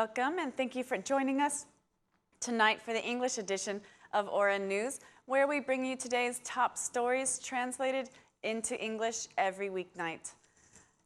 Welcome and thank you for joining us tonight for the English edition of Aura News, where we bring you today's top stories translated into English every weeknight.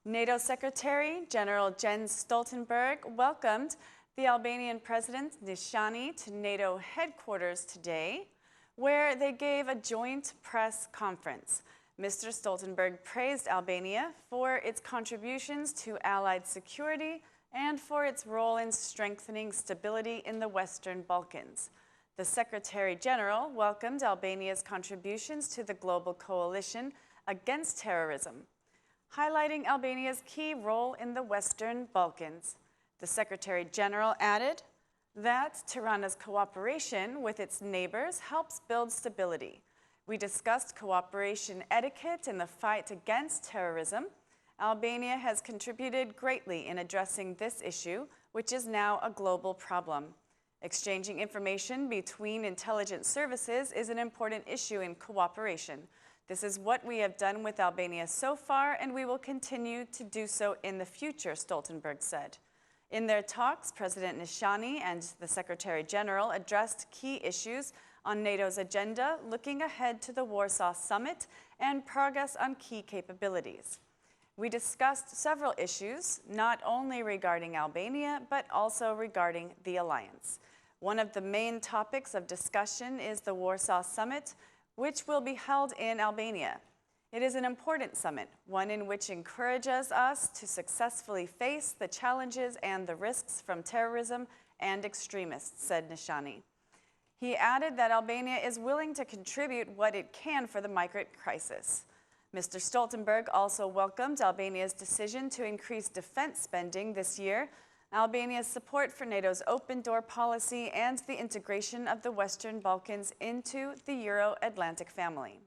NATO Secretary General Jens Stoltenberg welcomed the Albanian President Nishani to NATO headquarters today, where they gave a joint press conference. Mr. Stoltenberg praised Albania for its contributions to Allied security and for its role in strengthening stability in the Western Balkans. The Secretary General welcomed Albania's contributions to the global coalition against terrorism, highlighting Albania's key role in the Western Balkans. The Secretary General added that Tirana's cooperation with its neighbors helps build stability. We discussed cooperation etiquette in the fight against terrorism. Albania has contributed greatly in addressing this issue, which is now a global problem. Exchanging information between intelligence services is an important issue in cooperation. This is what we have done with Albania so far, and we will continue to do so in the future, Stoltenberg said. In their talks, President Nishani and the Secretary General addressed key issues on NATO's agenda, looking ahead to the Warsaw Summit and progress on key capabilities. We discussed several issues, not only regarding Albania, but also regarding the alliance. One of the main topics of discussion is the Warsaw Summit, which will be held in Albania. It is an important summit, one in which encourages us to successfully face the challenges and the risks from terrorism and extremists, said Nishani. He added that Albania is willing to contribute what it can for the migrant crisis. Mr. Stoltenberg also welcomed Albania's decision to increase defense spending this year, Albania's support for NATO's open door policy, and the integration of the Western Balkans into the Euro-Atlantic family.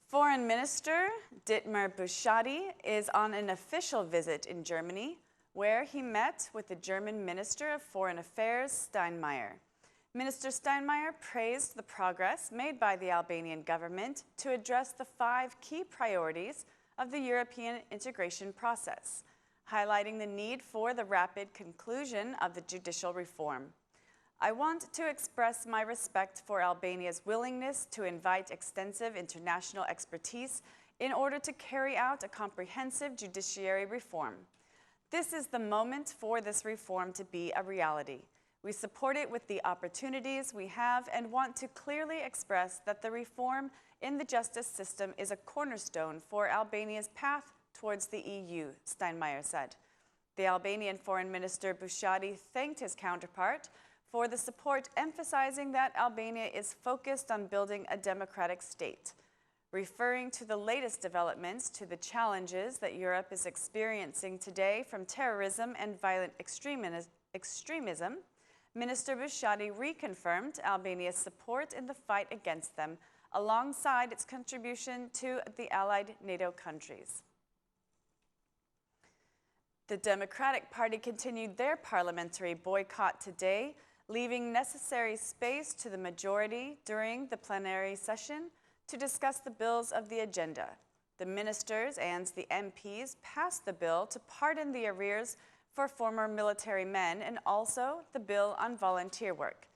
Foreign Minister Dietmar Buschati is on an official visit in Germany, where he met with the German Minister of Foreign Affairs, Steinmeier. Minister Steinmeier praised the progress made by the Albanian government to address the 5 key priorities of the European integration process, highlighting the need for the rapid conclusion of the judicial reform. I want to express my respect for Albania's willingness to invite extensive international expertise in order to carry out a comprehensive judiciary reform. This is the moment for this reform to be a reality. We support it with the opportunities we have and want to clearly express that the reform in the justice system is a cornerstone for Albania's path towards the EU, Steinmeier said. The Albanian Foreign Minister Buschati thanked his counterpart for the support, emphasizing that Albania is focused on building a democratic state. Referring to the latest developments to the challenges that Europe is experiencing today from terrorism and violent extremism, Minister Buschati reconfirmed Albania's support in the fight against them, alongside its contribution to the allied NATO countries. The Democratic Party continued their parliamentary boycott today, leaving necessary space to the majority during the plenary session to discuss the bills of the agenda. The ministers and the MPs passed the bill to pardon the arrears for former military men and also the bill on volunteer work.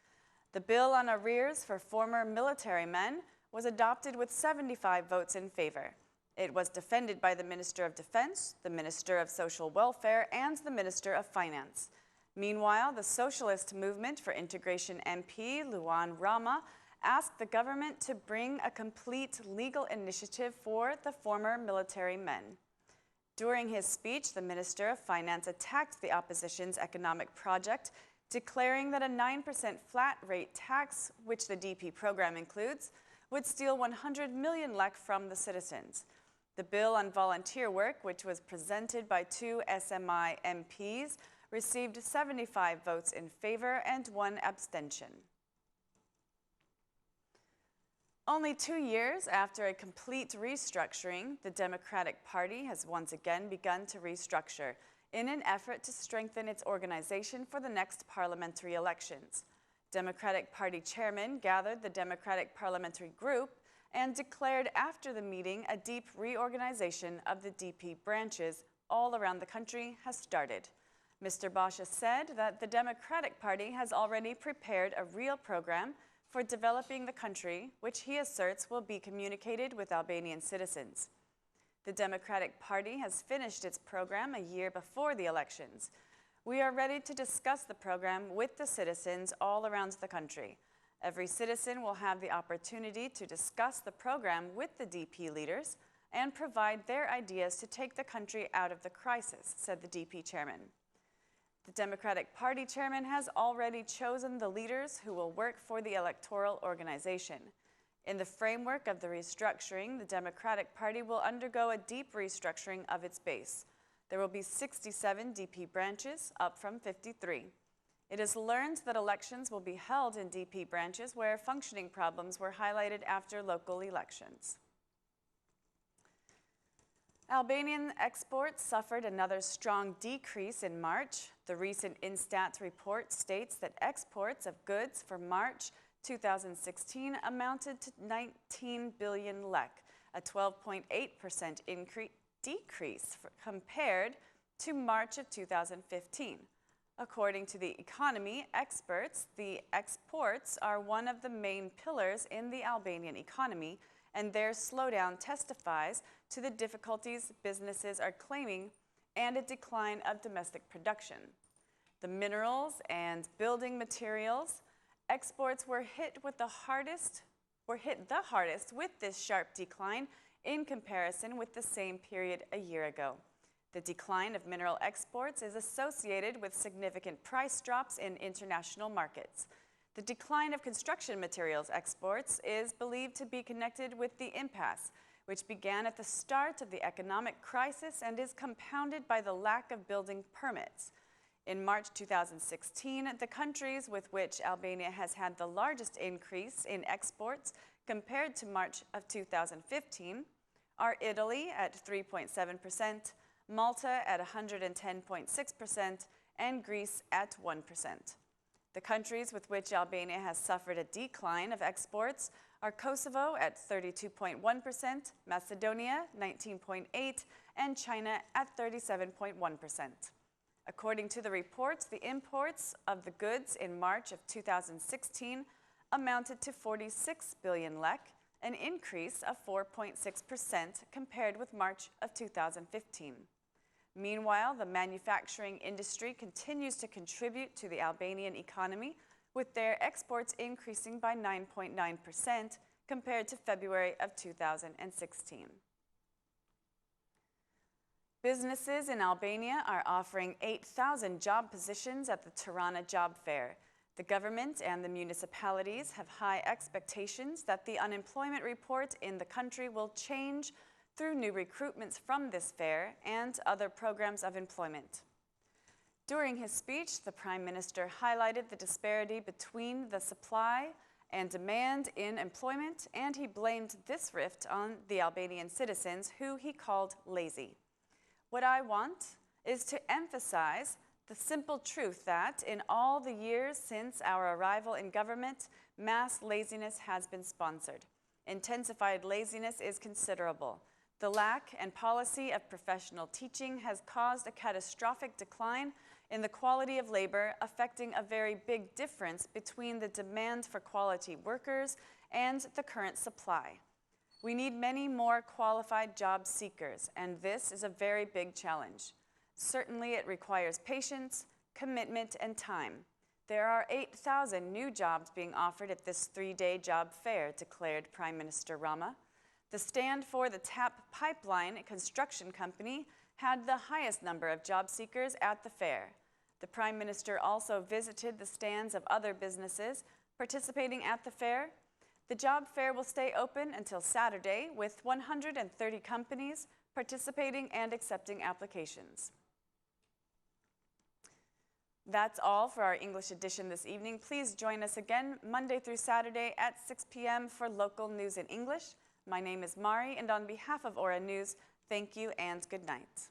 The bill on arrears for former military men was adopted with 75 votes in favor. It was defended by the Minister of Defense, the Minister of Social Welfare, and the Minister of Finance. Meanwhile, the Socialist Movement for Integration MP, Luan Rama, asked the government to bring a complete legal initiative for the former military men. During his speech, the Minister of Finance attacked the opposition's economic project, declaring that a 9% flat rate tax, which the DP program includes, would steal 100 million lek from the citizens. The bill on volunteer work, which was presented by 2 SMI MPs, received 75 votes in favor and 1 abstention. Only 2 years after a complete restructuring, the Democratic Party has once again begun to restructure in an effort to strengthen its organization for the next parliamentary elections. Democratic Party chairman gathered the Democratic Parliamentary Group and declared after the meeting a deep reorganization of the DP branches all around the country has started. Mr. Boscha said that the Democratic Party has already prepared a real program for developing the country, which he asserts will be communicated with Albanian citizens. The Democratic Party has finished its program a year before the elections. We are ready to discuss the program with the citizens all around the country. Every citizen will have the opportunity to discuss the program with the DP leaders and provide their ideas to take the country out of the crisis, said the DP chairman. The Democratic Party chairman has already chosen the leaders who will work for the electoral organization. In the framework of the restructuring, the Democratic Party will undergo a deep restructuring of its base. There will be 67 DP branches, up from 53. It is learned that elections will be held in DP branches where functioning problems were highlighted after local elections. Albanian exports suffered another strong decrease in March. The recent INSTAT report states that exports of goods for March 2016 amounted to 19 billion lek, a 12.8% decrease compared to March of 2015. According to the economy experts, the exports are one of the main pillars in the Albanian economy, and their slowdown testifies to the difficulties businesses are claiming and a decline of domestic production. The minerals and building materials exports were hit the hardest with this sharp decline in comparison with the same period a year ago. The decline of mineral exports is associated with significant price drops in international markets. The decline of construction materials exports is believed to be connected with the impasse, which began at the start of the economic crisis and is compounded by the lack of building permits. In March 2016, the countries with which Albania has had the largest increase in exports compared to March of 2015 are Italy at 3.7%, Malta at 110.6%, and Greece at 1%. The countries with which Albania has suffered a decline of exports are Kosovo at 32.1%, Macedonia 19.8%, and China at 37.1%. According to the reports, the imports of the goods in March of 2016 amounted to 46 billion lek, an increase of 4.6% compared with March of 2015. Meanwhile, the manufacturing industry continues to contribute to the Albanian economy, with their exports increasing by 9.9% compared to February of 2016. Businesses in Albania are offering 8,000 job positions at the Tirana Job Fair. The government and the municipalities have high expectations that the unemployment report in the country will change through new recruitments from this fair and other programs of employment. During his speech, the Prime Minister highlighted the disparity between the supply and demand in employment, and he blamed this rift on the Albanian citizens, who he called lazy. What I want is to emphasize the simple truth that in all the years since our arrival in government, mass laziness has been sponsored. Intensified laziness is considerable. The lack and policy of professional teaching has caused a catastrophic decline in the quality of labor, affecting a very big difference between the demand for quality workers and the current supply. We need many more qualified job seekers, and this is a very big challenge. Certainly, it requires patience, commitment, and time. There are 8,000 new jobs being offered at this 3-day job fair, declared Prime Minister Rama. The stand for the TAP Pipeline construction company had the highest number of job seekers at the fair. The Prime Minister also visited the stands of other businesses participating at the fair. The job fair will stay open until Saturday, with 130 companies participating and accepting applications. That's all for our English edition this evening. Please join us again Monday through Saturday at 6 p.m. for local news in English. My name is Mari, and on behalf of Aura News, thank you and good night.